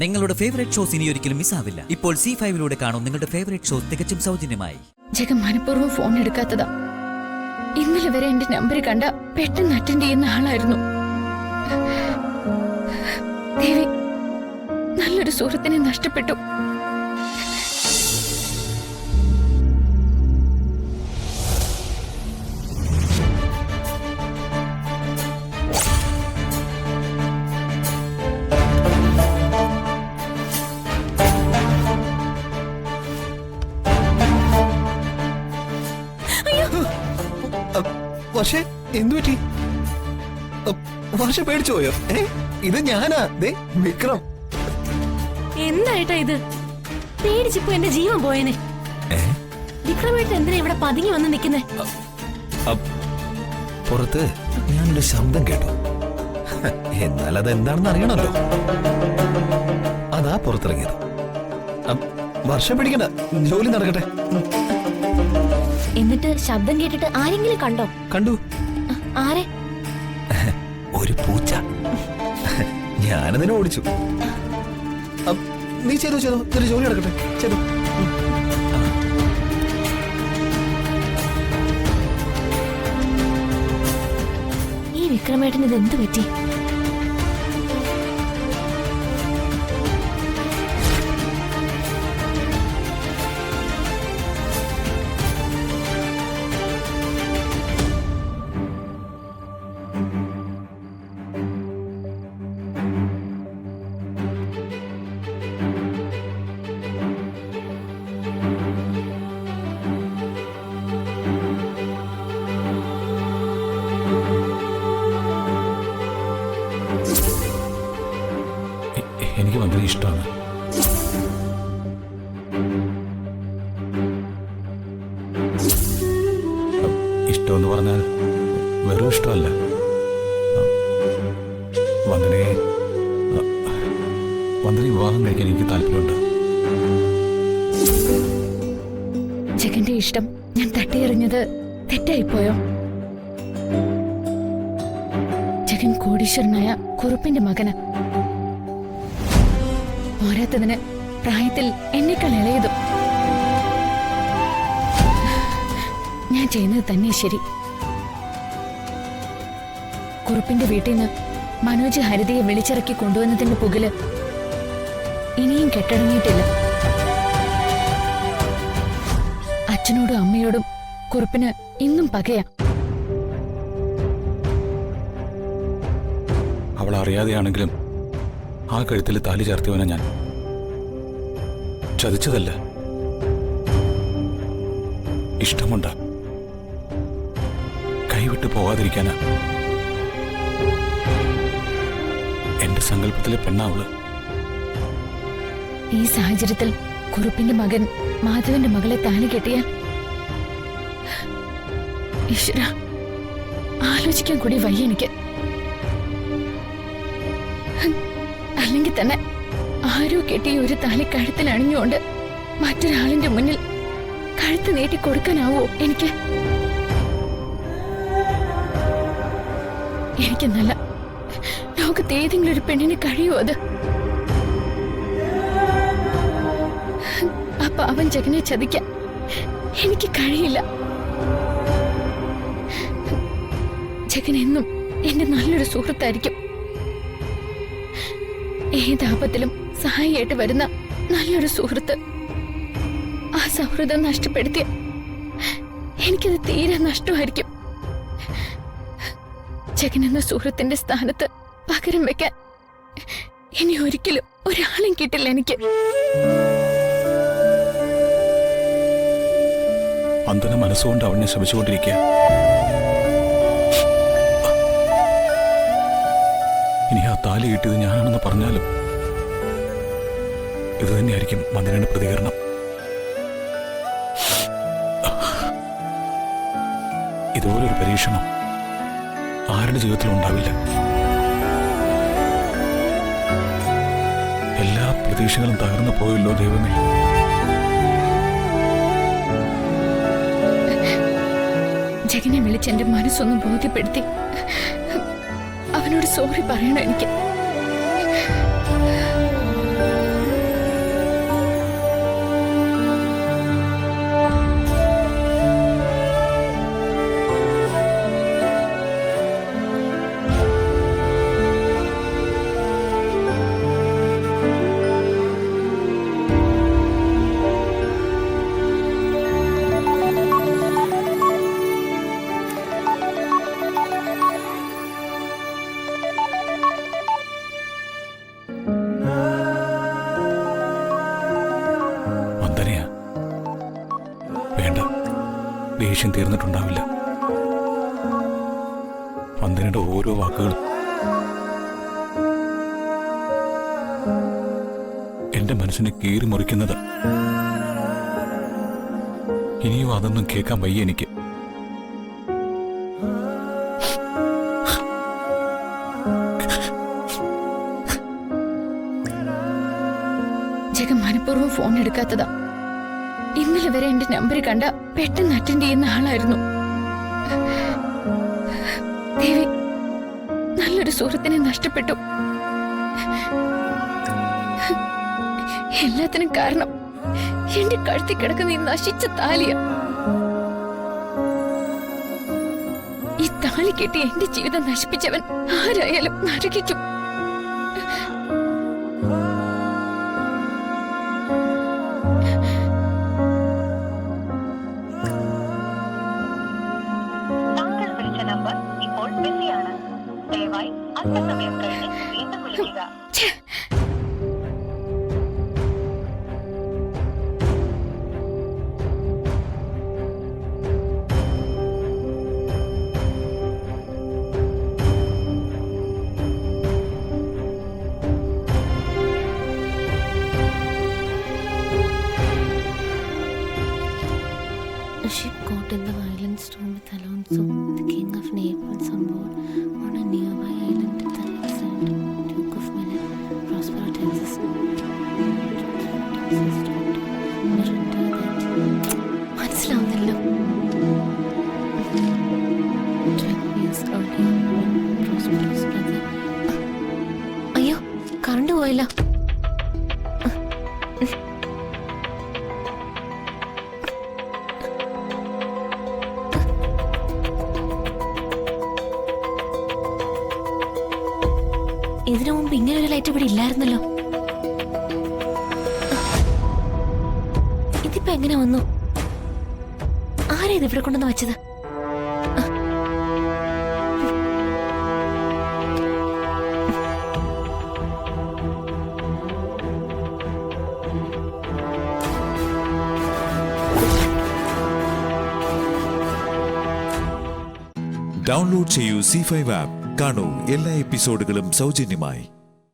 നിങ്ങളുടെ favourite shows ഇനി ഒരിക്കലും മിസ്സാവില്ല. ഇപ്പോൾ C5 കാണും നിങ്ങളുടെ ഫേവറേറ്റ് ഷോസ് തികച്ചും സൗജന്യമായി. ജഗൻ മനഃപൂർവ്വം ഫോൺ എടുക്കാത്തതാ. ഇന്നലെ വരെ എന്റെ നമ്പർ കണ്ട പെട്ടെന്ന് അറ്റൻഡ് ചെയ്യുന്ന ആളായിരുന്നു. ദേവി, നല്ലൊരു സുഹൃത്തിനെ നഷ്ടപ്പെട്ടു. വർഷേ, എന്തു പറ്റി? വർഷ പേടിച്ചു പോയോ? ഇത് ഞാനാ, വിക്രം. എന്തായിട്ടാ ഇത്? പേടിച്ചിപ്പോ എന്റെ ജീവൻ പോയനെ. വിക്രമായിട്ട് എന്തിനാ ഇവിടെ പതുങ്ങി വന്ന് നിക്കുന്നേ? പുറത്ത് ഞാനൊരു ശബ്ദം കേട്ടു. എന്നാൽ അത് എന്താണെന്ന് അറിയണല്ലോ. അതാ പുറത്തിറങ്ങിയത്. വർഷം പിടിക്കണ്ട, ജോലി നടക്കട്ടെ. എന്നിട്ട് ശബ്ദം കേട്ടിട്ട് ആരെങ്കിലും കണ്ടോ? കണ്ടു. ആരെ? ഒരു പൂച്ച. ഞാനതിനെ ഓടിച്ചു. നീ ചെയ്തോ ഇതൊരു ജോലി നടക്കട്ടെ. ചെയ്തോ. ഈ വിക്രമേട്ടന് ഇത് എന്ത് പറ്റി? എനിക്ക് വളരെ ഇഷ്ടമാണ്. ഇഷ്ടമെന്ന് പറഞ്ഞാൽ വെറും ഇഷ്ടമല്ല. വന്ദനെ വിവാഹം കഴിക്കാൻ എനിക്ക് താല്പര്യമുണ്ട്. ജഗന്റെ ഇഷ്ടം ഞാൻ തട്ടിയെറിഞ്ഞത് തെറ്റായിപ്പോയോ? ജഗൻ കോടീശ്വരനായ കുറുപ്പിന്റെ മകന്. പോരാത്തതിന് പ്രായത്തിൽ എന്നെക്കാൾ ഇളയതും. ഞാൻ ചെയ്യുന്നത് തന്നെ ശരി. കുറുപ്പിന്റെ വീട്ടിൽ നിന്ന് മനോജ് ഹരിതയെ വിളിച്ചിറക്കി കൊണ്ടുവന്നതിന്റെ പുകല് ഇനിയും കെട്ടടങ്ങിയിട്ടില്ല. അച്ഛനോടും അമ്മയോടും കുറുപ്പിന് ഇന്നും പകയാ. അവൾ അറിയാതെയാണെങ്കിലും ആ കഴുത്തിൽ താലി ചേർത്തിവനെ ഞാൻ. ചതിച്ചതല്ല, ഇഷ്ടമുണ്ട്. കൈവിട്ട് പോകാതിരിക്കാനാ. എന്റെ സങ്കല്പത്തിലെ പെണ്ണാവള്. ഈ സാഹചര്യത്തിൽ കുറുപ്പിന്റെ മകൻ മാധവന്റെ മകളെ താലി കെട്ടിയാൽ ഈശ്വര, ആലോചിക്കാൻ കൂടി വയ്യ എനിക്ക്. അല്ലെങ്കിൽ തന്നെ ആരോ കെട്ടിയ ഒരു താലി കഴുത്തിൽ അണിഞ്ഞുകൊണ്ട് മറ്റൊരാളിന്റെ മുന്നിൽ കഴുത്ത് നീട്ടി കൊടുക്കാനാവോ എനിക്ക്? എനിക്കെന്നല്ല, ലോകത്ത് ഏതെങ്കിലും ഒരു പെണ്ണിന് കഴിയുമോ അത്? ആ പാവൻ ജഗനെ ചതിക്കാൻ എനിക്ക് കഴിയില്ല. ജഗൻ എന്നും എന്റെ നല്ലൊരു സുഹൃത്തായിരിക്കും. ഏതാപത്തിലും സഹായിയായിട്ട് വരുന്ന നല്ലൊരു സുഹൃത്ത്. ആ സൗഹൃദം നഷ്ടപ്പെടുത്തിയ എനിക്കത് തീരെ നഷ്ടമായിരിക്കും. ജഗൻ എന്ന സുഹൃത്തിന്റെ സ്ഥാനത്ത് പകരം വെക്കാൻ ഇനി ഒരിക്കലും ഒരാളും കിട്ടില്ല എനിക്ക്. അന്തന മനസ്സുകൊണ്ട് അവനെ ശപിച്ചുകൊണ്ടിരിക്കുക. ഇനി ആ താലി കിട്ടിയത് ഞാനാണെന്ന് പറഞ്ഞാലും ഇത് തന്നെയായിരിക്കും വന്ദനയുടെ പ്രതികരണം. ഇതുപോലൊരു പരീക്ഷണം ആരുടെ ജീവിതത്തിലും ഉണ്ടാവില്ല. എല്ലാ പ്രതീക്ഷകളും തകർന്നു പോയല്ലോ ദൈവമേ. ജഗനെ വിളിച്ച് എന്റെ മനസ്സൊന്ന് ബോധ്യപ്പെടുത്തി അവനോട് സോറി പറയണം എനിക്ക്. ദേഷ്യം തീർന്നിട്ടുണ്ടാവില്ല. വന്ദനയുടെ ഓരോ വാക്കുകളും എന്റെ മനസ്സിനെ കീറി മുറിക്കുന്നത്. ഇനിയും അതൊന്നും കേൾക്കാൻ വയ്യ എനിക്ക്. ജഗൻ മനഃപൂർവ്വം ഫോൺ എടുക്കാത്തതാ. ഇന്നലെ വരെ എന്റെ നമ്പർ കണ്ട പെട്ടെന്ന് അറ്റൻഡ് ചെയ്യുന്ന ആളായിരുന്നു. ദേവി, നല്ലൊരു സുഹൃത്തിനെ നഷ്ടപ്പെട്ടു. എല്ലാത്തിനും കാരണം എന്റെ കഴുത്തിൽ കിടക്കുന്ന ഈ നശിച്ച താലിയ. ഈ താലി കെട്ടി എന്റെ ജീവിതം നശിപ്പിച്ചവൻ ആരായാലും നരകിക്കും. നമ്പർ ഇപ്പോൾ ബിസിയാണ്. ദയവായി അല്പസമയം കഴിഞ്ഞ് വീണ്ടും വിളിക്കുക. A ship caught in the violent storm with Alonso, the king of Naples, on board on a nearby island at Alexander, Duke of Milan, Prospero, Texas. മനസ്സിലാവുന്നില്ല. 12 years earlier, Prospero's brother. അയ്യോ, current പോയല്ലോ. ഇതിനു മുമ്പ് ഇങ്ങനെ ഒരു light ഇവിടെ ഇല്ലായിരുന്നല്ലോ. ഇതിപ്പോ എങ്ങനെ വന്നു? ആരാ ഇത് ഇവിടെ കൊണ്ടുവന്ന് വെച്ചത്? ഡൗൺലോഡ് ചെയ്യൂ C5 ആപ്പ്. കാണൂ എല്ലാ എപ്പിസോഡുകളും സൗജന്യമായി.